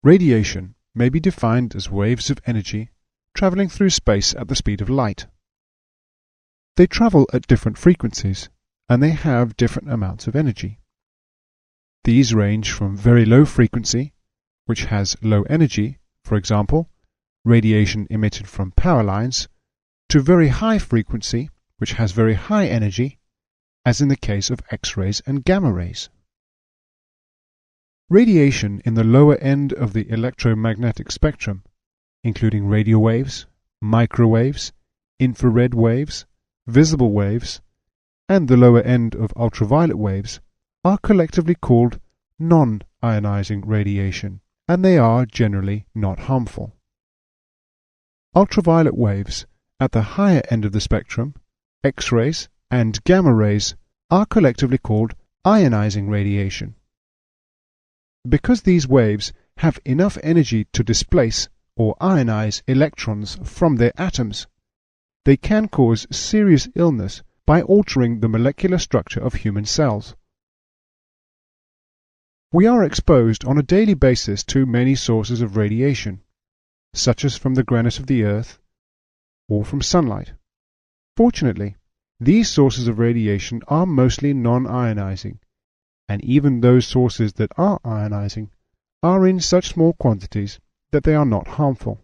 Radiation may be defined as waves of energy traveling through space at the speed of light. They travel at different frequencies, and they have different amounts of energy. These range from very low frequency, which has low energy, for example, radiation emitted from power lines, to very high frequency, which has very high energy, as in the case of X-rays and gamma rays. Radiation in the lower end of the electromagnetic spectrum, including radio waves, microwaves, infrared waves, visible waves, and the lower end of ultraviolet waves, are collectively called non-ionizing radiation, and they are generally not harmful. Ultraviolet waves at the higher end of the spectrum, X-rays and gamma rays, are collectively called ionizing radiation. Because these waves have enough energy to displace or ionize electrons from their atoms, they can cause serious illness by altering the molecular structure of human cells. We are exposed on a daily basis to many sources of radiation, such as from the granite of the earth or from sunlight. Fortunately, these sources of radiation are mostly non-ionizing, and even those sources that are ionizing are in such small quantities that they are not harmful.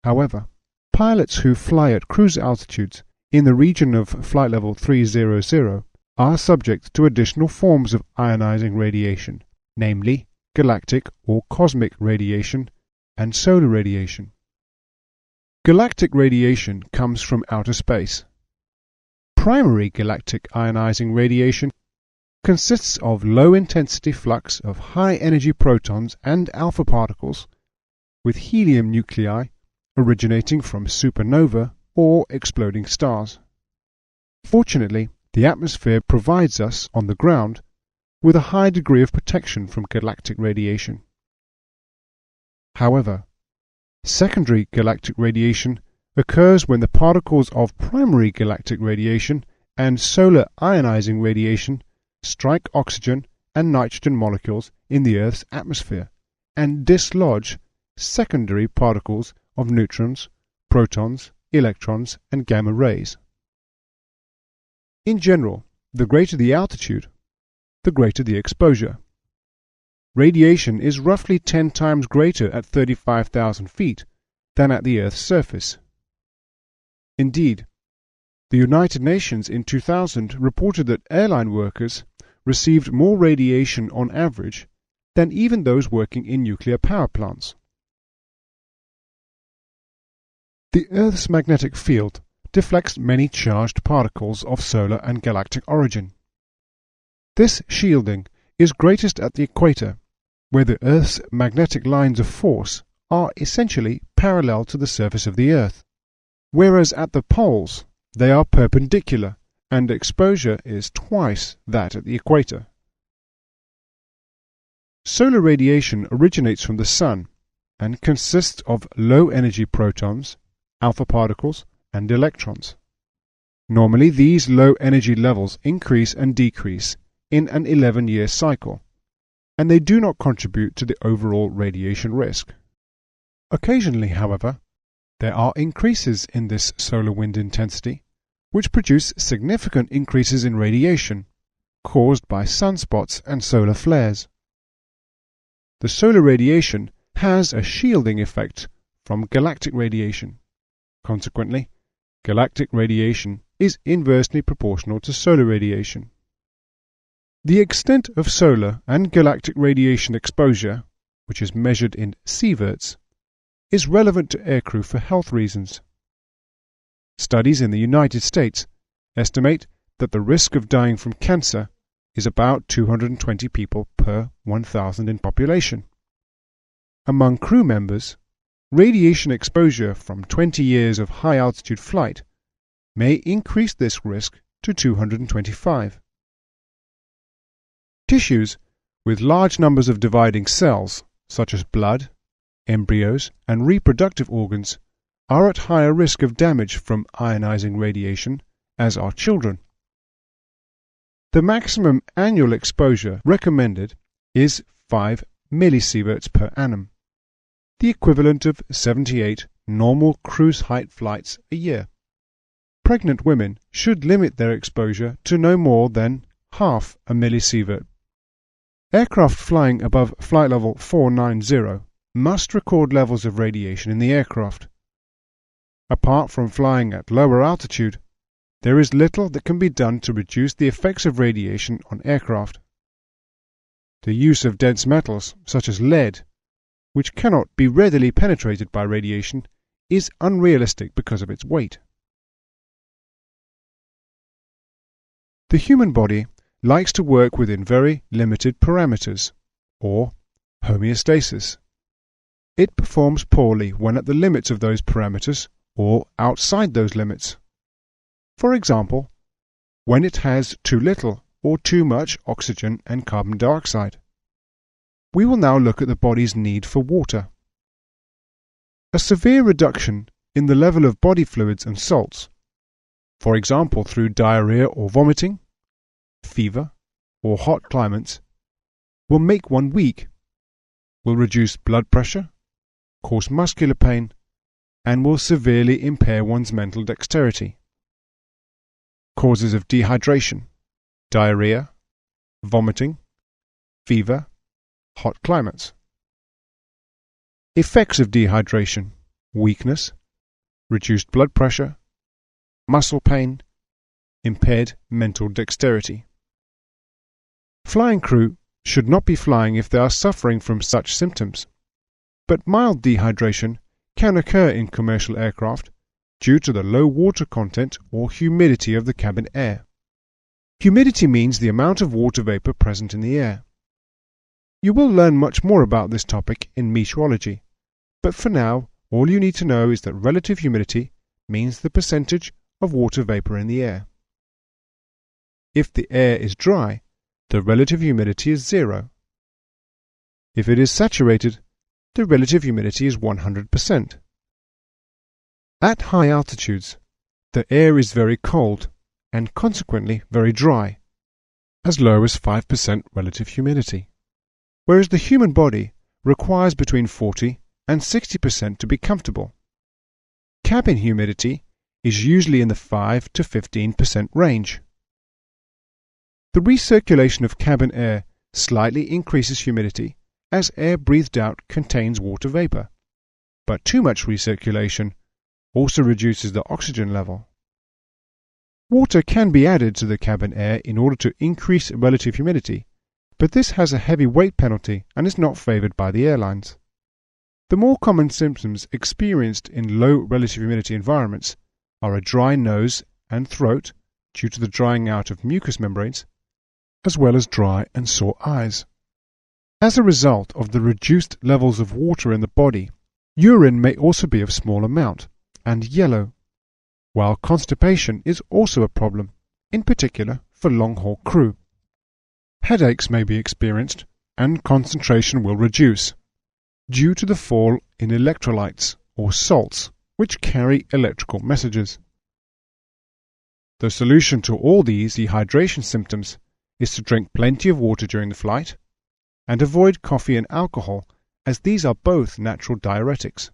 However, pilots who fly at cruise altitudes in the region of flight level 300 are subject to additional forms of ionizing radiation, namely galactic or cosmic radiation and solar radiation. Galactic radiation comes from outer space. Primary galactic ionizing radiation consists of low-intensity flux of high-energy protons and alpha particles with helium nuclei originating from supernova or exploding stars. Fortunately, the atmosphere provides us, on the ground, with a high degree of protection from galactic radiation. However, secondary galactic radiation occurs when the particles of primary galactic radiation and solar ionizing radiation strike oxygen and nitrogen molecules in the Earth's atmosphere and dislodge secondary particles of neutrons, protons, electrons, and gamma rays. In general, the greater the altitude, the greater the exposure. Radiation is roughly 10 times greater at 35,000 feet than at the Earth's surface. Indeed, the United Nations in 2000 reported that airline workers received more radiation on average than even those working in nuclear power plants. The Earth's magnetic field deflects many charged particles of solar and galactic origin. This shielding is greatest at the equator, where the Earth's magnetic lines of force are essentially parallel to the surface of the Earth, whereas at the poles they are perpendicular and exposure is twice that at the equator. Solar radiation originates from the Sun and consists of low-energy protons, alpha particles, and electrons. Normally, these low energy levels increase and decrease in an 11-year cycle, and they do not contribute to the overall radiation risk. Occasionally, however, there are increases in this solar wind intensity, which produce significant increases in radiation caused by sunspots and solar flares. The solar radiation has a shielding effect from galactic radiation. Consequently, galactic radiation is inversely proportional to solar radiation. The extent of solar and galactic radiation exposure, which is measured in sieverts, is relevant to aircrew for health reasons. Studies in the United States estimate that the risk of dying from cancer is about 220 people per 1,000 in population. Among crew members, radiation exposure from 20 years of high-altitude flight may increase this risk to 225. Tissues with large numbers of dividing cells, such as blood, embryos, and reproductive organs, are at higher risk of damage from ionizing radiation, as are children. The maximum annual exposure recommended is 5 millisieverts per annum, the equivalent of 78 normal cruise height flights a year. Pregnant women should limit their exposure to no more than half a millisievert. Aircraft flying above flight level 490 must record levels of radiation in the aircraft. Apart from flying at lower altitude, there is little that can be done to reduce the effects of radiation on aircraft. The use of dense metals, such as lead, which cannot be readily penetrated by radiation, is unrealistic because of its weight. The human body likes to work within very limited parameters, or homeostasis. It performs poorly when at the limits of those parameters or outside those limits. For example, when it has too little or too much oxygen and carbon dioxide. We will now look at the body's need for water. A severe reduction in the level of body fluids and salts, for example through diarrhea or vomiting, fever, or hot climates, will make one weak, will reduce blood pressure, cause muscular pain, and will severely impair one's mental dexterity. Causes of dehydration: diarrhea, vomiting, fever, hot climates. Effects of dehydration: weakness, reduced blood pressure, muscle pain, impaired mental dexterity. Flying crew should not be flying if they are suffering from such symptoms, but mild dehydration can occur in commercial aircraft due to the low water content or humidity of the cabin air. Humidity means the amount of water vapor present in the air. You will learn much more about this topic in meteorology, but for now, all you need to know is that relative humidity means the percentage of water vapor in the air. If the air is dry, the relative humidity is 0. If it is saturated, the relative humidity is 100%. At high altitudes, the air is very cold and consequently very dry, as low as 5% relative humidity, whereas the human body requires between 40 and 60% to be comfortable. Cabin humidity is usually in the 5 to 15% range. The recirculation of cabin air slightly increases humidity as air breathed out contains water vapor, but too much recirculation also reduces the oxygen level. Water can be added to the cabin air in order to increase relative humidity, but this has a heavy weight penalty and is not favored by the airlines. The more common symptoms experienced in low relative humidity environments are a dry nose and throat due to the drying out of mucous membranes, as well as dry and sore eyes. As a result of the reduced levels of water in the body, urine may also be of small amount and yellow, while constipation is also a problem, in particular for long-haul crew. Headaches may be experienced and concentration will reduce due to the fall in electrolytes or salts which carry electrical messages. The solution to all these dehydration symptoms is to drink plenty of water during the flight and avoid coffee and alcohol, as these are both natural diuretics.